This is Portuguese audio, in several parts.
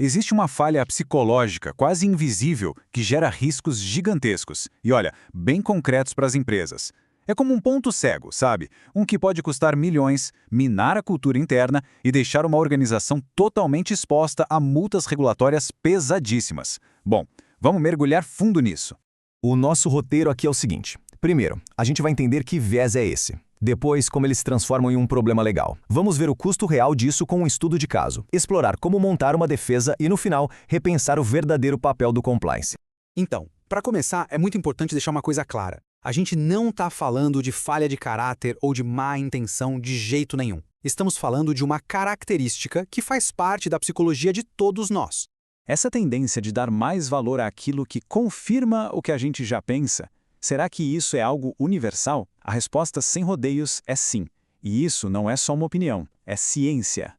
Existe uma falha psicológica quase invisível que gera riscos gigantescos e, olha, bem concretos para as empresas. É como um ponto cego, sabe? Um que pode custar milhões, minar a cultura interna e deixar uma organização totalmente exposta a multas regulatórias pesadíssimas. Bom, vamos mergulhar fundo nisso. O nosso roteiro aqui é o seguinte. Primeiro, a gente vai entender que viés é esse. Depois, como eles se transformam em um problema legal. Vamos ver o custo real disso com um estudo de caso, explorar como montar uma defesa e, no final, repensar o verdadeiro papel do compliance. Então, para começar, é muito importante deixar uma coisa clara. A gente não está falando de falha de caráter ou de má intenção de jeito nenhum. Estamos falando de uma característica que faz parte da psicologia de todos nós. Essa tendência de dar mais valor àquilo que confirma o que a gente já pensa, será que isso é algo universal? A resposta sem rodeios é sim. E isso não é só uma opinião, é ciência.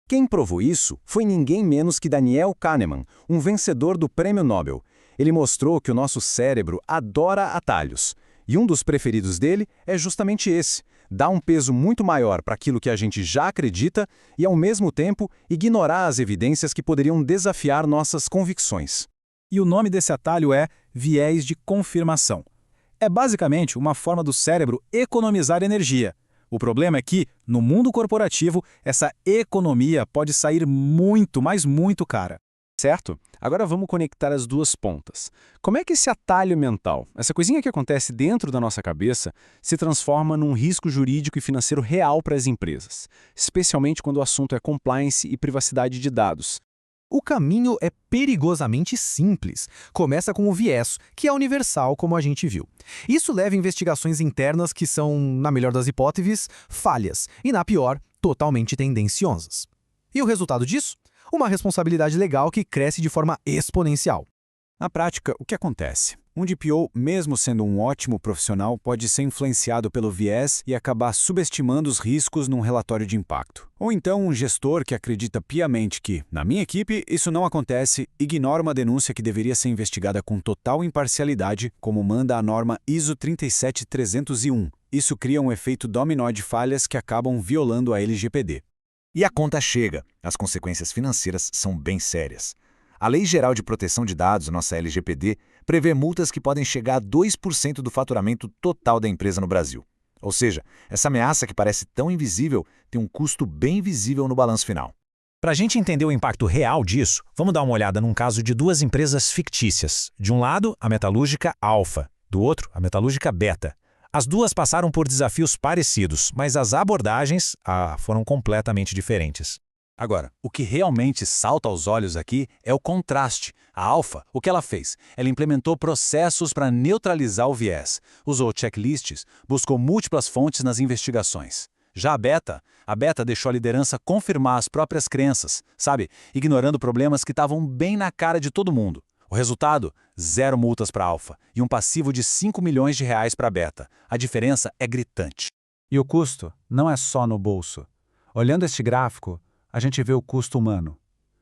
Quem provou isso foi ninguém menos que Daniel Kahneman, um vencedor do Prêmio Nobel. Ele mostrou que o nosso cérebro adora atalhos. E um dos preferidos dele é justamente esse: dar um peso muito maior para aquilo que a gente já acredita e, ao mesmo tempo, ignorar as evidências que poderiam desafiar nossas convicções. E o nome desse atalho é viés de confirmação. É basicamente uma forma do cérebro economizar energia. O problema é que, no mundo corporativo, essa economia pode sair muito, mas muito cara. Certo? Agora vamos conectar as duas pontas. Como é que esse atalho mental, essa coisinha que acontece dentro da nossa cabeça, se transforma num risco jurídico e financeiro real para as empresas, especialmente quando o assunto é compliance e privacidade de dados? O caminho é perigosamente simples. Começa com o viés, que é universal, como a gente viu. Isso leva a investigações internas que são, na melhor das hipóteses, falhas, e na pior, totalmente tendenciosas. E o resultado disso? Uma responsabilidade legal que cresce de forma exponencial. Na prática, o que acontece? Um DPO, mesmo sendo um ótimo profissional, pode ser influenciado pelo viés e acabar subestimando os riscos num relatório de impacto. Ou então um gestor que acredita piamente que, na minha equipe, isso não acontece, ignora uma denúncia que deveria ser investigada com total imparcialidade, como manda a norma ISO 37301. Isso cria um efeito dominó de falhas que acabam violando a LGPD. E a conta chega. As consequências financeiras são bem sérias. A Lei Geral de Proteção de Dados, nossa LGPD, prevê multas que podem chegar a 2% do faturamento total da empresa no Brasil. Ou seja, essa ameaça que parece tão invisível tem um custo bem visível no balanço final. Para a gente entender o impacto real disso, vamos dar uma olhada num caso de duas empresas fictícias. De um lado, a metalúrgica Alfa, do outro, a metalúrgica Beta. As duas passaram por desafios parecidos, mas as abordagens foram completamente diferentes. Agora, o que realmente salta aos olhos aqui é o contraste. A Alfa, o que ela fez? Ela implementou processos para neutralizar o viés, usou checklists, buscou múltiplas fontes nas investigações. Já a Beta deixou a liderança confirmar as próprias crenças, sabe? Ignorando problemas que estavam bem na cara de todo mundo. O resultado? 0 multas para a Alfa e um passivo de 5 milhões de reais para a Beta. A diferença é gritante. E o custo não é só no bolso. Olhando este gráfico, a gente vê o custo humano.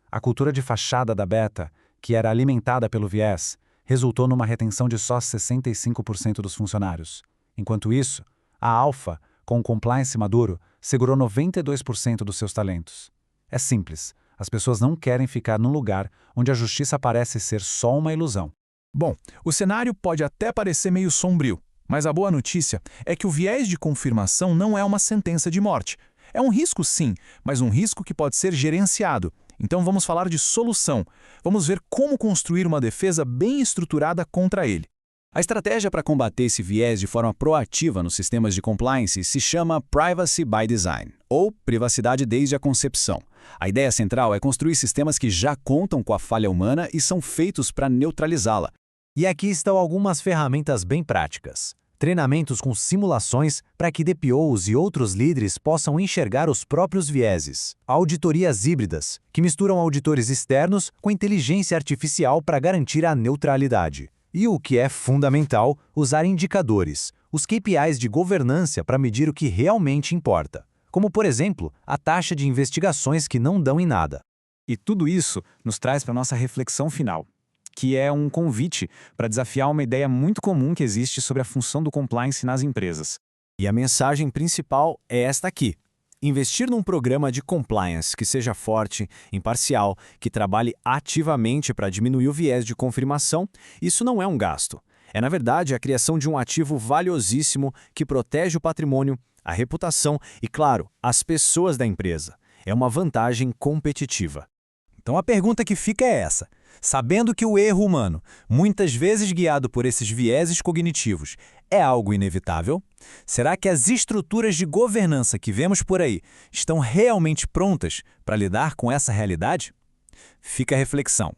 A cultura de fachada da Beta, que era alimentada pelo viés, resultou numa retenção de só 65% dos funcionários. Enquanto isso, a Alfa, com o compliance maduro, segurou 92% dos seus talentos. É simples. As pessoas não querem ficar num lugar onde a justiça parece ser só uma ilusão. Bom, o cenário pode até parecer meio sombrio, mas a boa notícia é que o viés de confirmação não é uma sentença de morte. É um risco sim, mas um risco que pode ser gerenciado. Então vamos falar de solução. Vamos ver como construir uma defesa bem estruturada contra ele. A estratégia para combater esse viés de forma proativa nos sistemas de compliance se chama Privacy by Design, ou privacidade desde a concepção. A ideia central é construir sistemas que já contam com a falha humana e são feitos para neutralizá-la. E aqui estão algumas ferramentas bem práticas. Treinamentos com simulações para que DPOs e outros líderes possam enxergar os próprios vieses. Auditorias híbridas, que misturam auditores externos com inteligência artificial para garantir a neutralidade. E o que é fundamental, usar indicadores, os KPIs de governança para medir o que realmente importa. Como, por exemplo, a taxa de investigações que não dão em nada. E tudo isso nos traz para a nossa reflexão final, que é um convite para desafiar uma ideia muito comum que existe sobre a função do compliance nas empresas. E a mensagem principal é esta aqui. Investir num programa de compliance que seja forte, imparcial, que trabalhe ativamente para diminuir o viés de confirmação, isso não é um gasto. É, na verdade, a criação de um ativo valiosíssimo que protege o patrimônio, a reputação e, claro, as pessoas da empresa. É uma vantagem competitiva. Então a pergunta que fica é essa. Sabendo que o erro humano, muitas vezes guiado por esses vieses cognitivos, é algo inevitável, será que as estruturas de governança que vemos por aí estão realmente prontas para lidar com essa realidade? Fica a reflexão.